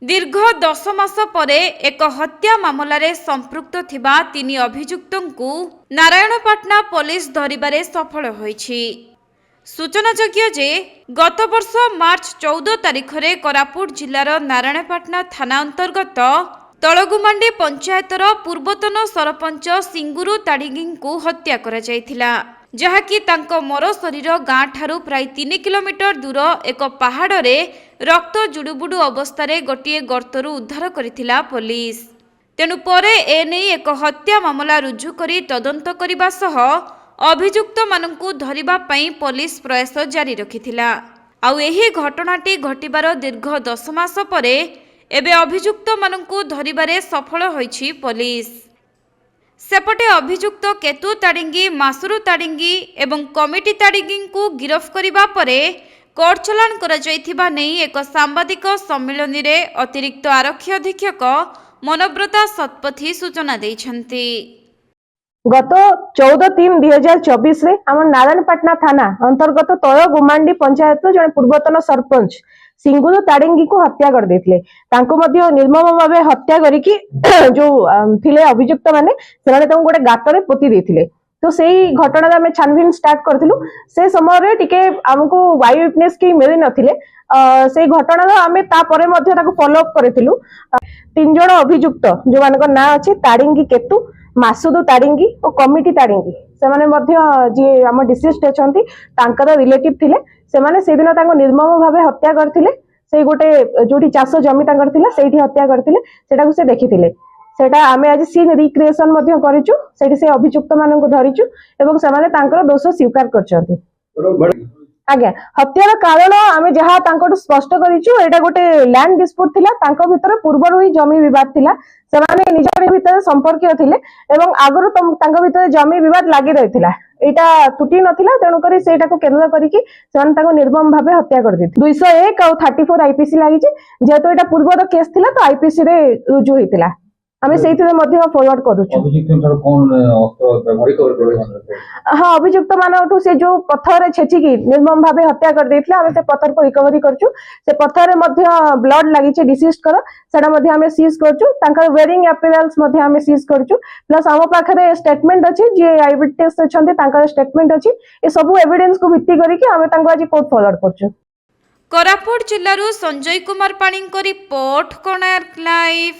दीर्घ 10 मास परे एक हत्या मामलारे संपृक्त थिबा 3 अभियुक्तंकु नारायणपाटना पुलिस धरिबारे सफल होईछि। सूचनायोग्य जे गत वर्ष मार्च 14 तारिख रे कोरापुट जिल्लार नारायणपाटना थाना अंतर्गत तळगुमांडी पंचायतर पूर्वतन सरपंच सिंगुरु ताडिंगींकु हत्या करा जायथिला, जहाँकि तांको मर शरीर गाँ ठारू प्राय 3 किलोमीटर दूर एक पहाड़ रे रक्त जुडुबुडु अवस्था गोटे गर्तरू उद्धार करिथिला पुलिस। तेणु परे एने एक हत्या मामला रुजु करी तदंत करिबा सह अभियुक्त मानंकु धरिबा पई पुलिस प्रयास जारी रखिथिला। आउ एही घटनाटी घटिबार दीर्घ 10 मास परे एबे अभियुक्त मानंकु धरिबारे सफल होईछि पुलिस। सेपटे अभियुक्त केतु ताडिंगी, मासुरु ताडिंगी एवं कमिटी ताडिंगी को गिरफ करिबा परे कोर्ट चलाण करा जायथिबा नै एक सांबादिक सम्मेलन रे अतिरिक्त आरक्षी अधीक्षक मनोव्रता सतपथी सूचना दैछन्ति। गत 14/3/2024 रे हम नारायणपाटना थाना अंतर्गत तळगुमांडी पंचायत जने पूर्वतन सरपंच सिंगुरु ताडिंगी को हत्या कर देथिले। तांको मध्ये निर्मम भावे हत्या करिकि जो थिले अभियुक्त माने सेमाने तांको गोटे गातरे पोती देथिले। तो सेही घटना आमे छानबीन स्टार्ट करथिलु। से समय रे टिके हमको वाई विटनेस की मिलि नथिले। से घटना आमे ता परे मध्ये ताको फॉलो अप करथिलु। 3 जण अभियुक्त जो मानको ना अछि ताडिंगी केतु, मासुदु ताडिंगी और कमिटी ताडिंगी, से माने मध्ये जे हम डिसिस्ट अछंती तांकर रिलेटिव थिले। से माने से दिन तांको निर्मम भावे हत्या करथिले। से गोटे जोठी चाष जमी तांकर थिला सेठी हत्या करथिले, सेटाको से देखिथिले। सेटा आमे आज सीन रिक्रिएशन मध्ये करिचु। सेठी से अभियुक्त मानन को धरिचु एवं से माने तांकर दोष स्वीकार करचंती। आज्ञा हत्यार कारण आमे जहा तांको स्पष्ट करिचु। एटा गोटे लैंड डिस्प्यूट थिला, तांको भितर पूर्वरु ही जमी विवाद थिला। से माने निजर भितर संपर्क थिले एवं आगरु तांको भितर जमी विवाद लागि रहिथिला। एटा तुटी नथिला, तेणु करी सेटा को केंद्र करिकि सेमान तांको निर्मम भावे हत्या कर दिथि। 201 और 34 आईपीसी लागि जे जेतो एटा पूर्वर केस थिला तो आईपीसी रे रुजु होइतिला। आमे सेइथिरे मध्ये फॉरवर्ड करूछु। अभियुक्तंतर कोन अस्त्र व्यवहार करबे? हां, अभियुक्त मानठु से जो पत्थर रे छेची की निर्मम भावे हत्या कर देथिला, आमे से पत्थर को रिकवरी करछु। से पत्थर रे मध्ये ब्लड लागि छे डिसीज कर, सेडा मध्ये आमे सीज करछु। तांकर वेयरिंग अपीयरेंस मध्ये आमे सीज करछु। प्लस आम पाखरे स्टेटमेंट अछि जे आई विटनेस छन्ते तांकर स्टेटमेंट अछि। ए सब एविडेंस को भित्ति करी के आमे तांको आज कोर्ट फॉरवर्ड करछु। कोरापुट जिल्लारू संजय कुमार पाणीको रिपोर्ट, कोणार्क लाइव।